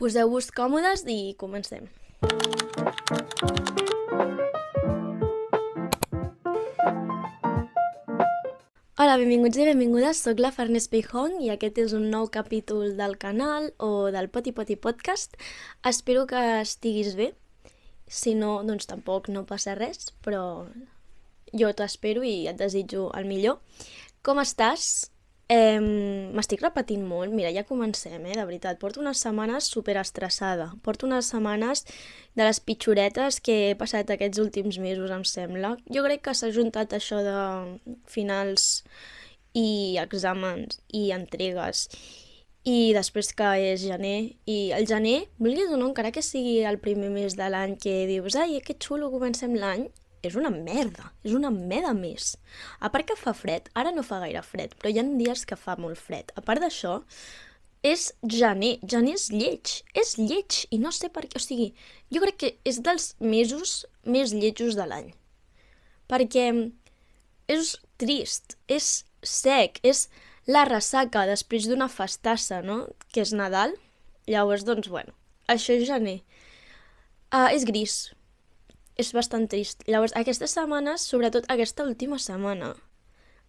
Poseu-vos còmodes i comencem. Hola, benvinguts i benvingudes, soc la Farners Peijón i aquest és un nou capítol del canal o del Poti Poti Podcast. Espero que estiguis bé, si no, doncs tampoc no passa res, però jo t'espero i et desitjo el millor. Com estàs? M'estic repetint molt, mira, ja comencem, de veritat, porto unes setmanes superestressada, porto unes setmanes de les pitjoretes que he passat aquests últims mesos, em sembla. Jo crec que s'ha juntat això de finals i exàmens i entregues i després que és gener, i el gener, vulguis o no, encara que sigui el primer mes de l'any que dius ai, que xulo, comencem l'any, és una merda més. A part que fa fred, ara no fa gaire fred, però hi ha dies que fa molt fred. A part d'això, és gener és lleig, i no sé per què, o sigui, jo crec que és dels mesos més lletjos de l'any, perquè és trist, és sec, és la ressaca després d'una festassa, no?, que és Nadal. Llavors, doncs, bueno, això és gener. És gris. És bastant trist. Llavors, aquestes setmanes, sobretot aquesta última setmana,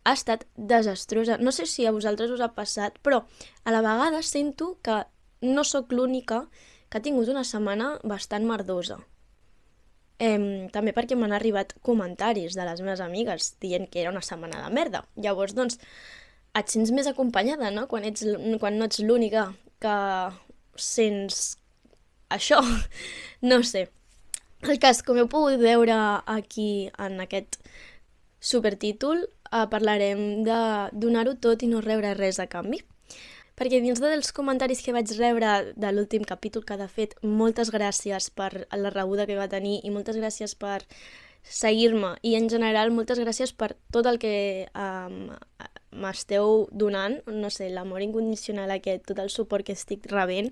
ha estat desastrosa. No sé si a vosaltres us ha passat, però a la vegada sento que no sóc l'única que ha tingut una setmana bastant merdosa. També perquè m'han arribat comentaris de les meves amigues dient que era una setmana de merda. Llavors, doncs, et sents més acompanyada, no?, quan no ets l'única que sents això. No sé. El cas, com heu pogut veure aquí en aquest supertítol, parlarem de donar-ho tot i no rebre res a canvi. Perquè dins dels comentaris que vaig rebre de l'últim capítol, que de fet moltes gràcies per la rebuda que va tenir i moltes gràcies per seguir-me i en general moltes gràcies per tot el que m'esteu donant, no sé, l'amor incondicional aquest, tot el suport que estic rebent,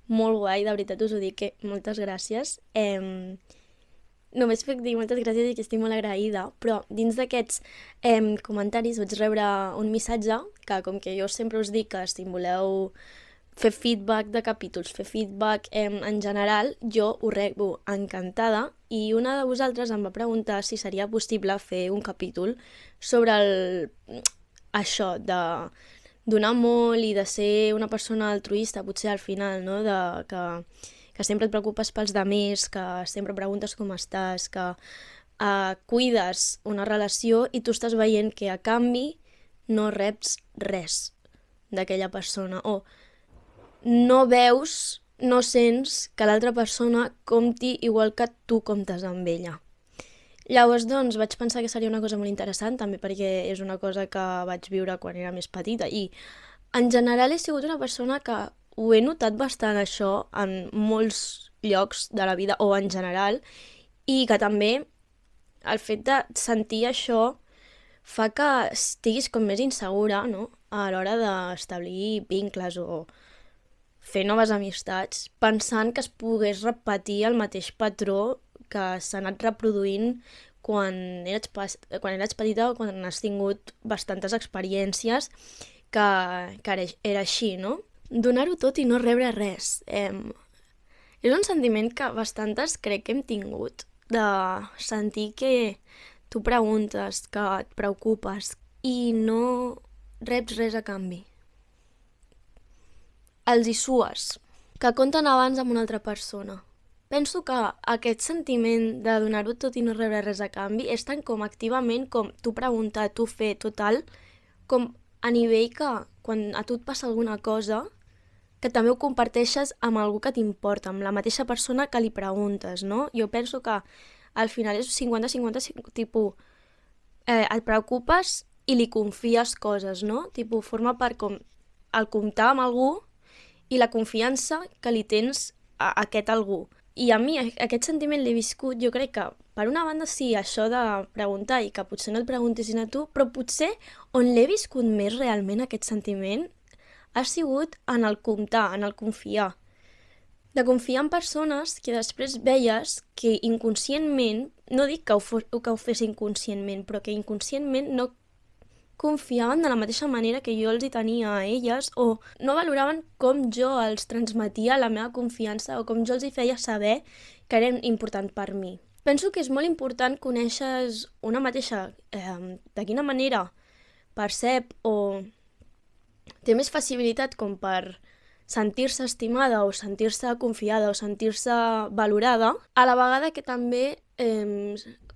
molt guai, de veritat us ho dic, que moltes gràcies. Només puc dir moltes gràcies i que estic molt agraïda, però dins d'aquests comentaris vaig rebre un missatge que, com que jo sempre us dic que si voleu fer feedback de capítols, fer feedback en general, jo ho rebo encantada, i una de vosaltres em va preguntar si seria possible fer un capítol sobre això de donar molt i de ser una persona altruista, potser al final, no?, que sempre et preocupes pels demés, que sempre preguntes com estàs, que cuides una relació i tu estàs veient que a canvi no reps res d'aquella persona, o no veus, no sents que l'altra persona compti igual que tu comptes amb ella. Llavors, doncs, vaig pensar que seria una cosa molt interessant, també perquè és una cosa que vaig viure quan era més petita, i en general he sigut una persona que ho he notat bastant, això, en molts llocs de la vida, o en general, i que també el fet de sentir això fa que estiguis com més insegura, no?, a l'hora d'establir vincles o fer noves amistats, pensant que es pogués repetir el mateix patró que s'ha anat reproduint quan eres petita o quan has tingut bastantes experiències que era així, no? Donar-ho tot i no rebre res. És un sentiment que bastantes crec que hem tingut, de sentir que tu preguntes, que et preocupes i no reps res a canvi. Els hi sues, que compten abans amb una altra persona. Penso que aquest sentiment de donar-ho tot i no rebre res a canvi és tant com activament com tu preguntar, tu fer, total, com a nivell que quan a tu et passa alguna cosa, que també ho comparteixes amb algú que t'importa, amb la mateixa persona que li preguntes, no? Jo penso que al final és 50-50, tipus, et preocupes i li confies coses, no? Tipus, forma part com el comptar amb algú i la confiança que li tens a aquest algú. I a mi aquest sentiment l'he viscut, jo crec que, per una banda sí, això de preguntar i que potser no et preguntessin a tu, però potser on l'he viscut més realment aquest sentiment ha sigut en el comptar, en el confiar. De confiar en persones que després veies que inconscientment, no dic que ho fes inconscientment, però que inconscientment confiaven de la mateixa manera que jo els hi tenia a elles o no valoraven com jo els transmetia la meva confiança o com jo els hi feia saber que eren important per mi. Penso que és molt important conèixer una mateixa, de quina manera percep o té més facilitat com per sentir-se estimada o sentir-se confiada o sentir-se valorada, a la vegada que també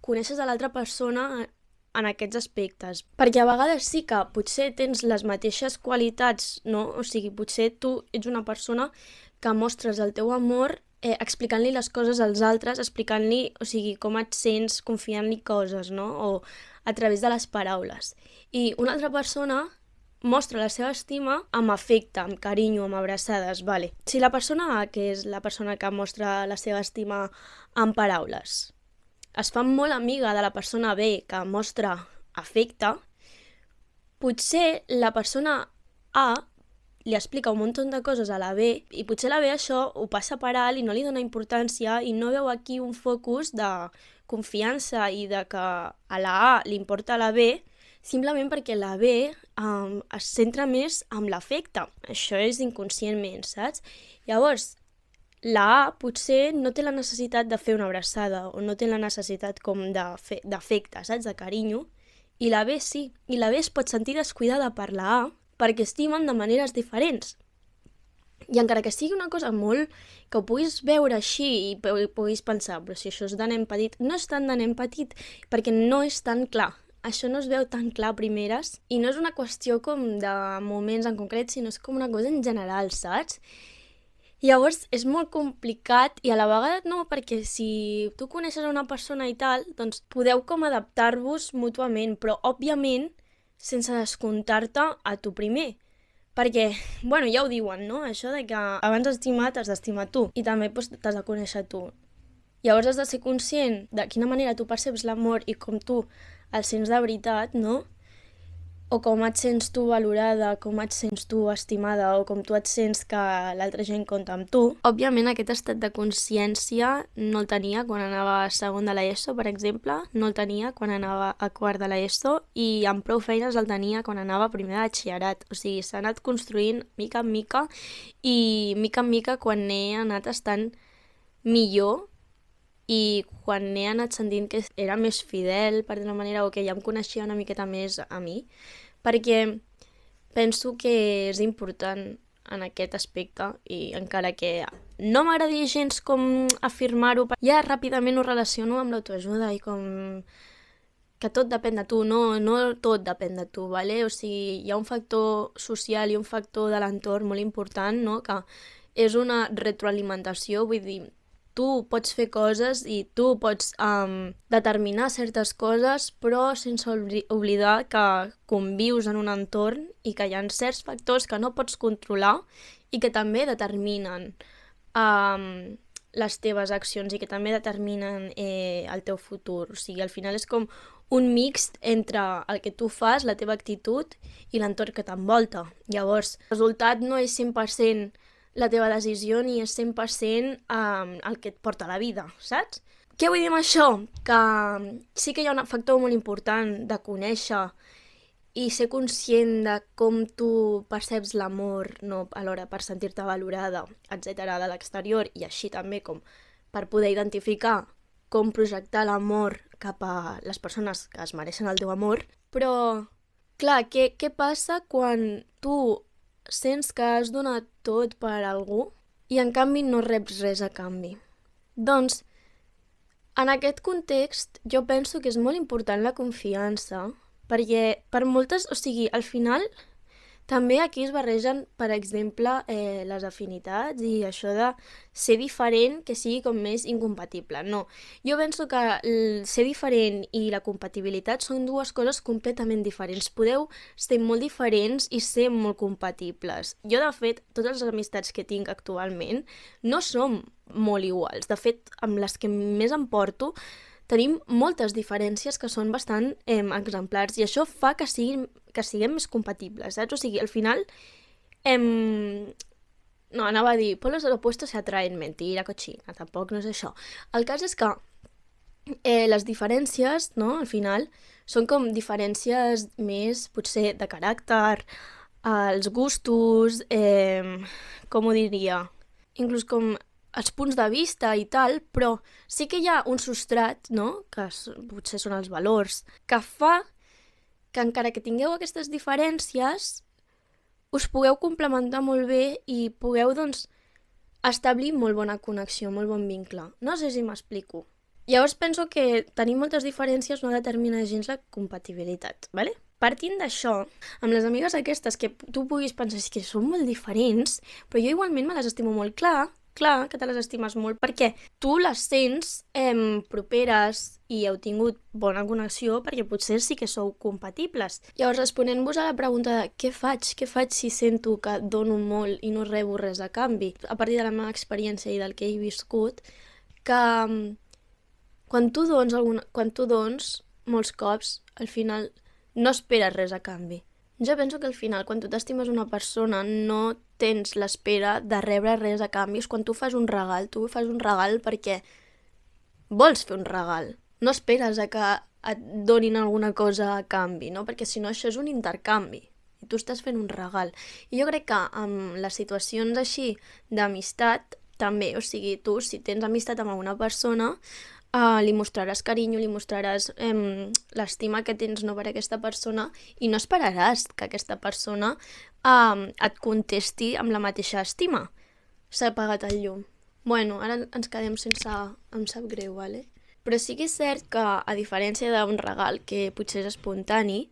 coneixes a l'altra persona en aquests aspectes. Perquè a vegades sí que potser tens les mateixes qualitats, no? O sigui, potser tu ets una persona que mostres el teu amor explicant-li les coses als altres, explicant-li, o sigui, com et sents, confiant-li coses, no? O a través de les paraules. I una altra persona mostra la seva estima amb afecte, amb carinyo, amb abraçades, vale. Si la persona A, que és la persona que mostra la seva estima amb paraules, es fa molt amiga de la persona B que mostra afecte, potser la persona A li explica un munt de coses a la B i potser la B això ho passa per alt i no li dona importància i no veu aquí un focus de confiança i de que a la A li importa a la B simplement perquè la B es centra més en l'afecte. Això és inconscientment, saps? Llavors, la A potser no té la necessitat de fer una abraçada o no té la necessitat com d'afecte, saps? De carinyo. I la B sí. I la B es pot sentir descuidada per la A perquè estimen de maneres diferents. I encara que sigui una cosa molt que ho puguis veure així i puguis pensar, però si això és de nen petit, no és tant de nen petit perquè no és tan clar. Això no es veu tan clar a primeres i no és una qüestió com de moments en concret, sinó és com una cosa en general, saps? Llavors és molt complicat i a la vegada no, perquè si tu coneixes una persona i tal, doncs podeu com adaptar-vos mútuament, però òbviament sense descomptar-te a tu primer. Perquè, bueno, ja ho diuen, no? Això de que abans d'estimar t'has d'estimar tu i també doncs, t'has de conèixer tu. Llavors has de ser conscient de quina manera tu perceps l'amor i com tu el sents de veritat, no? O com et sents tu valorada, com et sents tu estimada o com tu et sents que l'altra gent compta amb tu. Òbviament aquest estat de consciència no el tenia quan anava a segon de l'ESO, per exemple, no el tenia quan anava a quart de l'ESO i amb prou feines el tenia quan anava a primer de batxillerat. O sigui, s'ha anat construint mica en mica i mica en mica quan he anat estant millor i quan he anat sentint que era més fidel, per dir-ho manera, o que ja em coneixia una miqueta més a mi, perquè penso que és important en aquest aspecte i encara que no m'agradi gens com afirmar-ho, ja ràpidament ho relaciono amb l'autoajuda i com que tot depèn de tu, no tot depèn de tu, ¿vale? O sigui, hi ha un factor social i un factor de l'entorn molt important, no? Que és una retroalimentació, vull dir, tu pots fer coses i tu pots determinar certes coses, però sense oblidar que convius en un entorn i que hi ha certs factors que no pots controlar i que també determinen les teves accions i que també determinen el teu futur. O sigui, al final és com un mix entre el que tu fas, la teva actitud i l'entorn que t'envolta. Llavors, el resultat no és 100% la teva decisió ni és 100% el que et porta a la vida, saps? Què vull dir amb això? Que sí que hi ha un factor molt important de conèixer i ser conscient de com tu perceps l'amor, no? Alhora per sentir-te valorada, etc. de l'exterior i així també com per poder identificar com projectar l'amor cap a les persones que es mereixen el teu amor. Però, clar, què passa quan tu sents que has donat tot per algú i en canvi no reps res a canvi? Doncs, en aquest context, jo penso que és molt important la confiança, perquè per moltes, o sigui, al final, també aquí es barregen, per exemple, les afinitats i això de ser diferent que sigui com més incompatible. No, jo penso que ser diferent i la compatibilitat són dues coses completament diferents. Podeu ser molt diferents i ser molt compatibles. Jo, de fet, totes les amistats que tinc actualment no som molt iguals. De fet, amb les que més em porto, tenim moltes diferències que són bastant exemplars i això fa que siguem més compatibles, saps? O sigui, al final, no, anava a dir, polos opuestos se atraen, mentira, cochina, tampoc no és això. El cas és que les diferències, no, al final, són com diferències més, potser, de caràcter, els gustos, com ho diria, inclús com els punts de vista i tal, però sí que hi ha un substrat, no?, que potser són els valors, que fa que encara que tingueu aquestes diferències, us pugueu complementar molt bé i pugueu, doncs, establir molt bona connexió, molt bon vincle. No sé si m'explico. Llavors penso que tenir moltes diferències no determina gens la compatibilitat, ¿vale? Partint d'això, amb les amigues aquestes que tu puguis pensar que són molt diferents, però jo igualment me les estimo molt clar que te les estimes molt, perquè tu les sents properes i heu tingut bona connexió perquè potser sí que sou compatibles. Llavors, responent-vos a la pregunta de què faig si sento que dono molt i no rebo res a canvi, a partir de la meva experiència i del que he viscut, que quan tu dons molts cops, al final no esperes res a canvi. Jo penso que al final, quan tu t'estimes una persona, no tens l'espera de rebre res a canvi. És quan tu fas un regal perquè vols fer un regal. No esperes a que et donin alguna cosa a canvi, no? Perquè si no, això és un intercanvi. I tu estàs fent un regal. I jo crec que amb les situacions així d'amistat, també, o sigui, tu, si tens amistat amb una persona, li mostraràs carinyo, li mostraràs l'estima que tens per aquesta persona i no esperaràs que aquesta persona et contesti amb la mateixa estima. S'ha apagat el llum. Bueno, ara ens quedem sense... Em sap greu, vale? Però sí que és cert que, a diferència d'un regal que potser és espontani,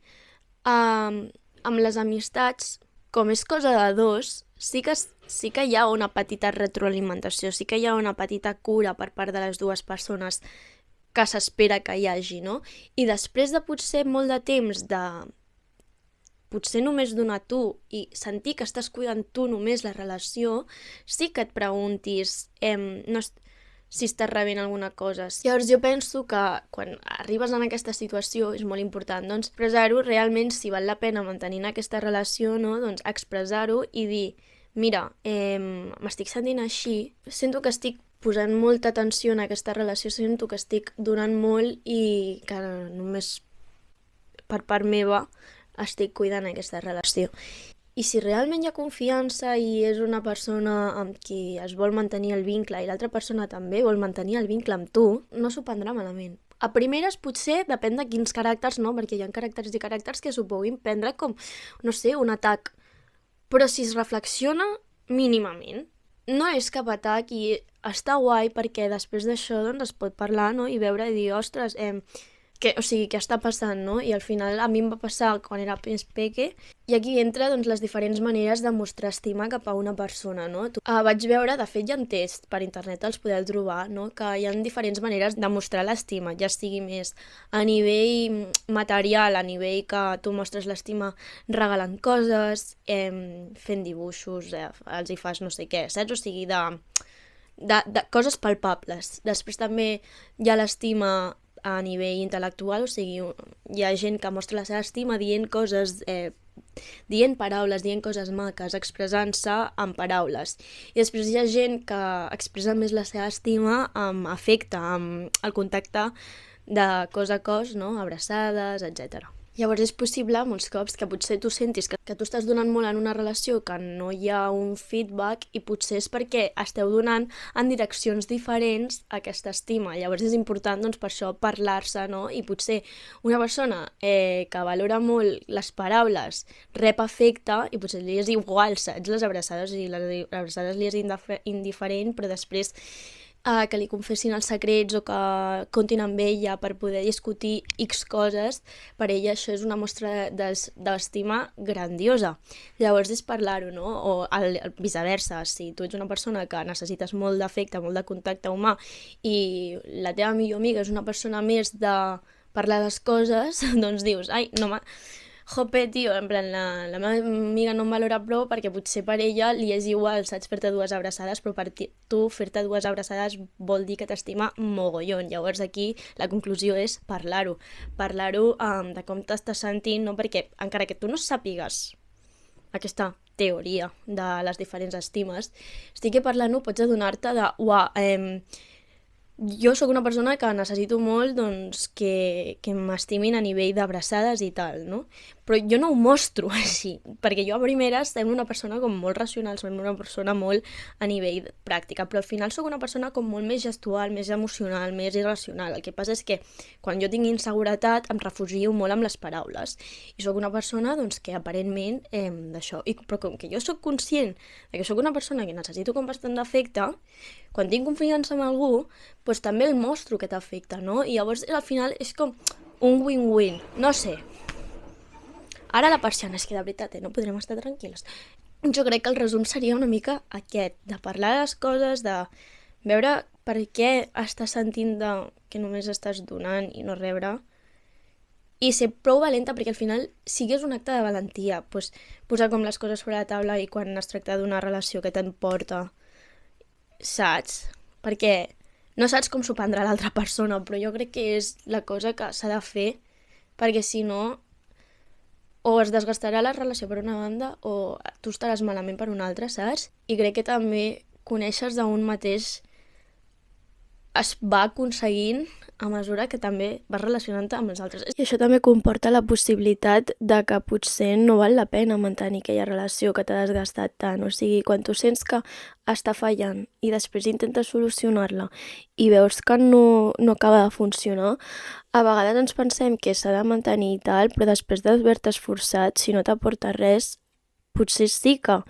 amb les amistats, com és cosa de dos, sí que hi ha una petita retroalimentació, sí que hi ha una petita cura per part de les dues persones que s'espera que hi hagi, no? I després de potser molt de temps de potser només donar tu i sentir que estàs cuidant tu només la relació, sí que et preguntis si estàs rebent alguna cosa. Llavors jo penso que quan arribes en aquesta situació és molt important doncs expressar-ho realment si val la pena mantenir aquesta relació, no? Doncs expressar-ho i dir, mira, m'estic sentint així, sento que estic posant molta atenció en aquesta relació, sento que estic donant molt i que només per part meva estic cuidant aquesta relació. I si realment hi ha confiança i és una persona amb qui es vol mantenir el vincle i l'altra persona també vol mantenir el vincle amb tu, no s'ho prendrà malament. A primeres potser depèn de quins caràcters, no? Perquè hi ha caràcters i caràcters que s'ho puguin prendre com, no sé, un atac. Però si es reflexiona mínimament, no és cap atac i està guai perquè després d'això doncs, es pot parlar, no? I veure i dir, ostres, què està passant, no? I al final a mi em va passar quan era més peque i aquí entra doncs, les diferents maneres de mostrar estima cap a una persona, no? Vaig veure, de fet hi ha un test per internet, els podeu trobar, no? Que hi ha diferents maneres de mostrar l'estima, ja sigui més a nivell material, a nivell que tu mostres l'estima regalant coses, fent dibuixos, els hi fas no sé què, saps? O sigui, de coses palpables. Després també hi ha l'estima a nivell intel·lectual, o sigui, hi ha gent que mostra la seva estima dient coses, dient paraules, dient coses maques, expressant-se amb paraules. I després hi ha gent que expressa més la seva estima amb afecte, amb el contacte de cos a cos, no? Abraçades, etc. Llavors és possible molts cops que potser tu sentis que tu estàs donant molt en una relació, que no hi ha un feedback i potser és perquè esteu donant en direccions diferents aquesta estima. Llavors és important doncs, per això parlar-se, no? I potser una persona que valora molt les paraules rep afecte i potser li és igual, saps? Les abraçades, i les abraçades li és indiferent, però després que li confessin els secrets o que comptin amb ella per poder discutir X coses, per ella això és una mostra d'estima grandiosa. Llavors és parlar-ho, no? O viceversa, si tu ets una persona que necessites molt d'afecte, molt de contacte humà i la teva millor amiga és una persona més de parlar les coses, doncs dius, ai, no jope, tio, en plan, la meva amiga no em valora prou perquè potser per ella li és igual, saps, fer-te dues abraçades, però per tu fer-te dues abraçades vol dir que t'estima mogollon. Llavors aquí la conclusió és parlar-ho de com t'estàs sentint, no? Perquè encara que tu no sàpigues aquesta teoria de les diferents estimes, estic parlant-ho, pots adonar-te de, jo sóc una persona que necessito molt doncs, que m'estimin a nivell d'abraçades i tal, no? Però jo no ho mostro així, perquè jo a primeres semblo una persona com molt racional, semblo una persona molt a nivell pràctica, però al final sóc una persona com molt més gestual, més emocional, més irracional. El que passa és que quan jo tinc inseguretat em refugio molt amb les paraules i sóc una persona doncs, que aparentment d'això, però com que jo sóc conscient de que sóc una persona que necessito com bastant d'afecte, quan tinc confiança en algú, doncs també el mostro que t'afecta, no? I llavors al final és com un win-win, no sé. Ara la persiana, és que de veritat, no podrem estar tranquil·les. Jo crec que el resum seria una mica aquest, de parlar de les coses, de veure per què estàs sentint que només estàs donant i no rebre, i ser prou valenta perquè al final sí que és un acte de valentia, pues, posar com les coses sobre la taula i quan es tracta d'una relació que t'emporta, saps? Perquè no saps com s'ho prendrà l'altra persona, però jo crec que és la cosa que s'ha de fer, perquè si no o es desgastarà la relació per una banda o tu estaràs malament per una altra, saps? I crec que també conèixer d'un mateix es va aconseguint a mesura que també vas relacionant-te amb els altres. I això també comporta la possibilitat de que potser no val la pena mantenir aquella relació que t'ha desgastat tant. O sigui, quan tu sents que està fallant i després intentes solucionar-la i veus que no acaba de funcionar, a vegades ens pensem que s'ha de mantenir i tal, però després d'haver-te esforçat, si no t'aporta res, potser sí que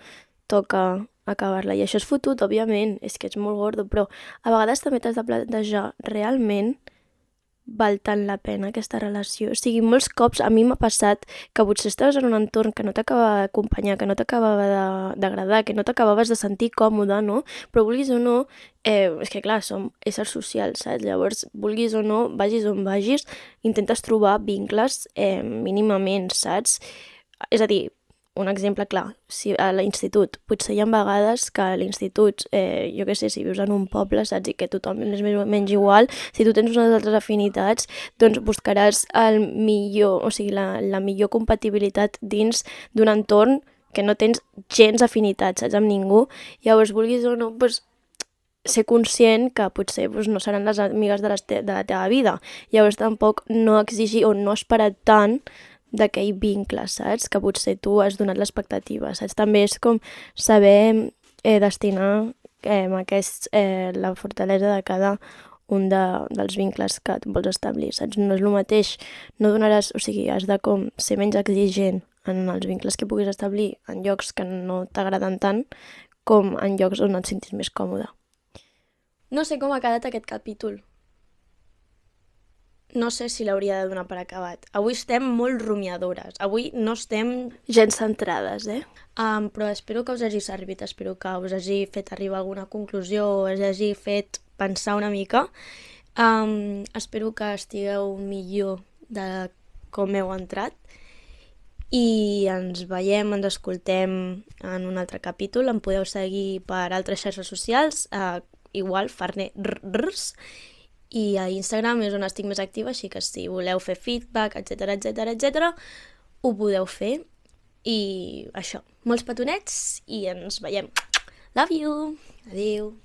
toca acabar-la. I això és fotut, òbviament, és que ets molt gordo, però a vegades també t'has de plantejar realment val tant la pena aquesta relació. O sigui, molts cops a mi m'ha passat que potser estaves en un entorn que no t'acabava d'acompanyar, que no t'acabava d'agradar, que no t'acabaves de sentir còmode, no? Però vulguis o no, és que clar, som éssers socials, saps? Llavors, vulguis o no, vagis on vagis, intentes trobar vincles mínimament, saps? És a dir, un exemple clar, si a l'institut, potser hi ha vegades que a l'institut, jo què sé, si vius en un poble, saps, i que tothom és més o menys igual, si tu tens unes altres afinitats, doncs buscaràs el millor, o sigui, la millor compatibilitat dins d'un entorn que no tens gens afinitats, saps, amb ningú. Llavors, vulguis o no, doncs, ser conscient que potser doncs, no seran les amigues de la teva vida. Llavors, tampoc no exigir o no esperar tant d'aquell vincle, saps? Que potser tu has donat l'expectativa, saps? També és com saber destinar la fortalesa de cada un dels vincles que vols establir, saps? No és el mateix, no donaràs, o sigui, has de com ser menys exigent en els vincles que puguis establir en llocs que no t'agraden tant com en llocs on et sentis més còmode. No sé com ha quedat aquest capítol. No sé si l'hauria de donar per acabat. Avui estem molt rumiadores. Avui no estem gens centrades, però espero que us hagi servit, espero que us hagi fet arribar a alguna conclusió o us hagi fet pensar una mica. Espero que estigueu millor de com heu entrat i ens veiem, ens escoltem en un altre capítol. Em podeu seguir per altres xarxes socials, igual, farnerrs, i a Instagram és on estic més activa, així que si voleu fer feedback, etc, ho podeu fer. I això, molts petonets i ens veiem. Love you! Adéu!